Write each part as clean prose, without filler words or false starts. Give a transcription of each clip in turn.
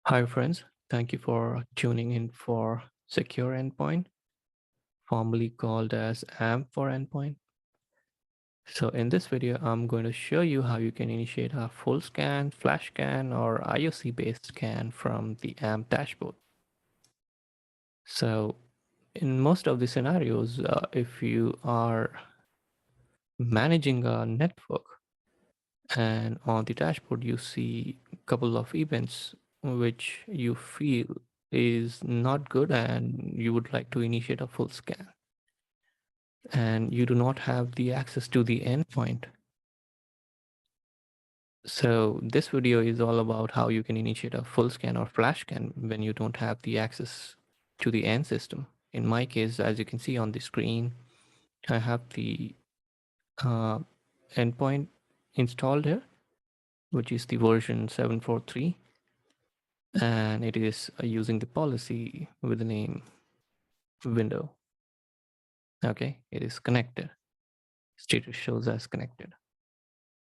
Hi, friends. Thank you for tuning in for Secure Endpoint, formerly called as AMP for Endpoint. So in this video, I'm going to show you how you can initiate a full scan, flash scan, or IOC-based scan from the AMP dashboard. So in most of the scenarios, if you are managing a network and on the dashboard, you see a couple of events which you feel is not good and you would like to initiate a full scan and you do not have the access to the endpoint. So this video is all about how you can initiate a full scan or flash scan when you don't have the access to the end system. In my case, as you can see on the screen, I have the endpoint installed here, which is the version 743. And it is using the policy with the name window. Okay, it is connected. Status shows as connected.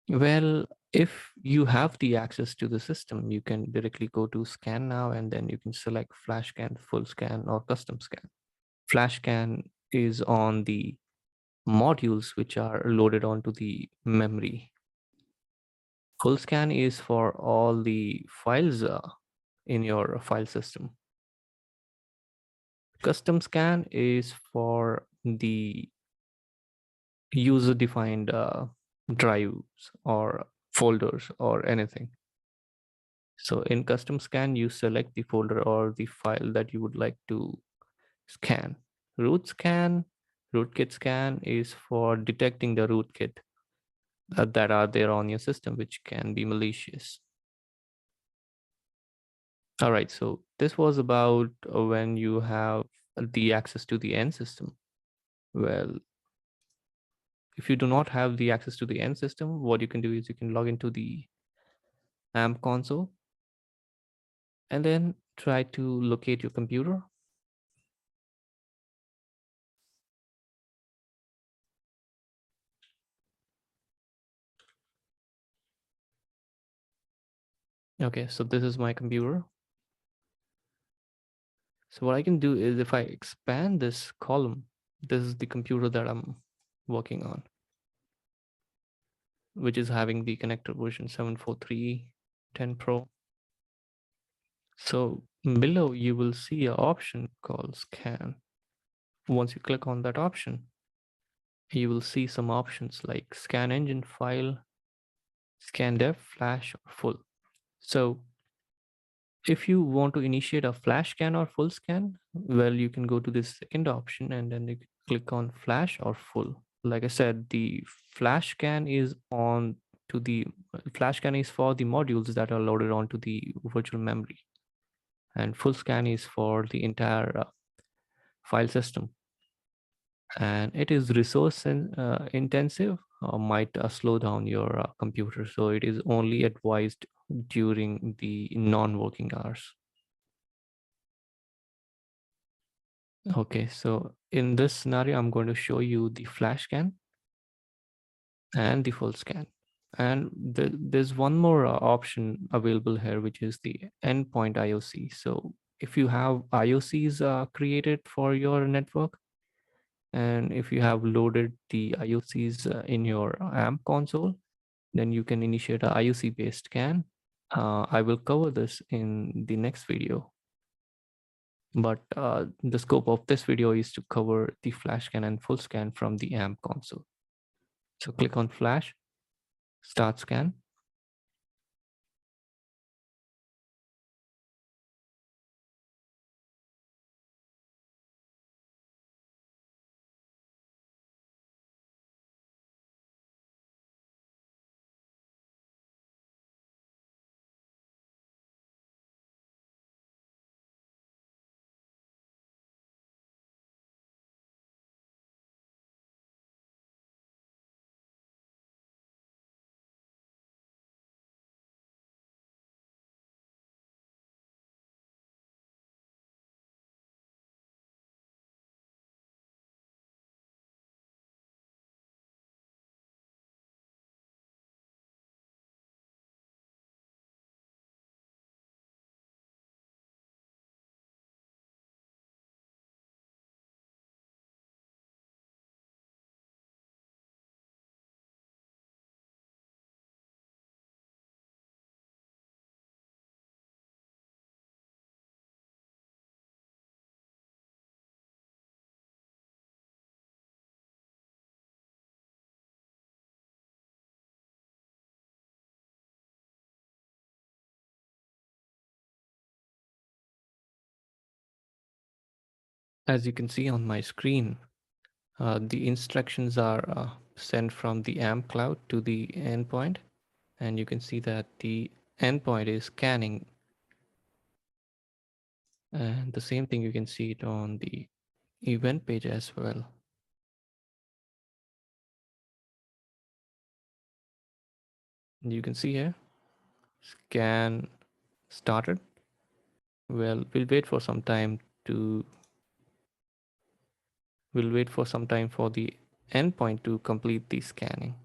Well, if you have the access to the system, you can directly go to scan now, and then you can select flash scan, full scan, or custom scan. Flash scan is on the modules which are loaded onto the memory. Full scan is for all the files in your file system. Custom scan is for the user defined drives or folders or anything. So in custom scan, you select the folder or the file that you would like to scan. Rootkit scan is for detecting the rootkit that are there on your system, which can be malicious. All right, so this was about when you have the access to the end system. Well, if you do not have the access to the end system, what you can do is you can log into the AMP console and then try to locate your computer. Okay, so this is my computer. So what I can do is if I expand this column, this is the computer that I'm working on, which is having the connector version 74310 Pro. So below you will see an option called scan. Once you click on that option, you will see some options like scan engine, file, scan depth, flash, or full. So if you want to initiate a flash scan or full scan, well, you can go to this second option and then you click on flash or full. Like I said, the flash scan is on to the flash scan is for the modules that are loaded onto the virtual memory, and full scan is for the entire file system. And it is resource intensive, might slow down your computer. So it is only advised during the non-working hours. Okay, so in this scenario, I'm going to show you the flash scan and the full scan. And there's one more option available here, which is the endpoint IOC. So if you have IOCs created for your network, and if you have loaded the IOCs in your AMP console, then you can initiate a IOC-based scan. I will cover this in the next video. But the scope of this video is to cover the flash scan and full scan from the AMP console. So click on flash, start scan. As you can see on my screen, the instructions are sent from the AMP cloud to the endpoint, and you can see that the endpoint is scanning. And the same thing, you can see it on the event page as well. You can see here, scan started. Well, we'll wait for some time for the endpoint to complete the scanning.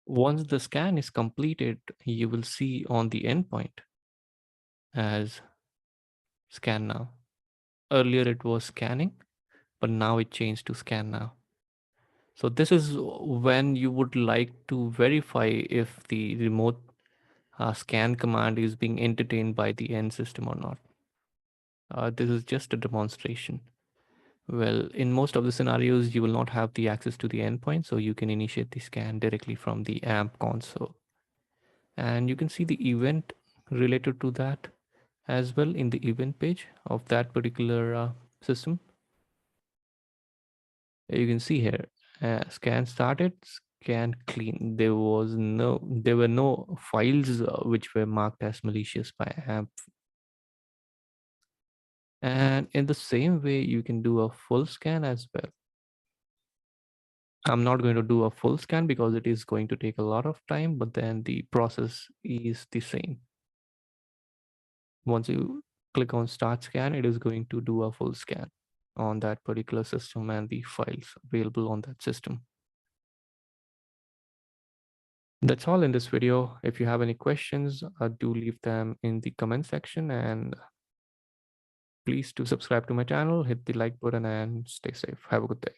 Once the scan is completed, you will see on the endpoint as scan now. Earlier it was scanning, but now it changed to scan now. So this is when you would like to verify if the remote scan command is being entertained by the end system or not. This is just a demonstration. Well, in most of the scenarios, you will not have the access to the endpoint, so you can initiate the scan directly from the AMP console. And you can see the event related to that as well in the event page of that particular system. You can see here, scan started, scan clean. There were no files which were marked as malicious by AMP. And in the same way, you can do a full scan as well. I'm not going to do a full scan because it is going to take a lot of time, but then the process is the same. Once you click on start scan, it is going to do a full scan on that particular system and the files available on that system. That's all in this video. If you have any questions, do leave them in the comment section, and please do subscribe to my channel, hit the like button, and stay safe. Have a good day.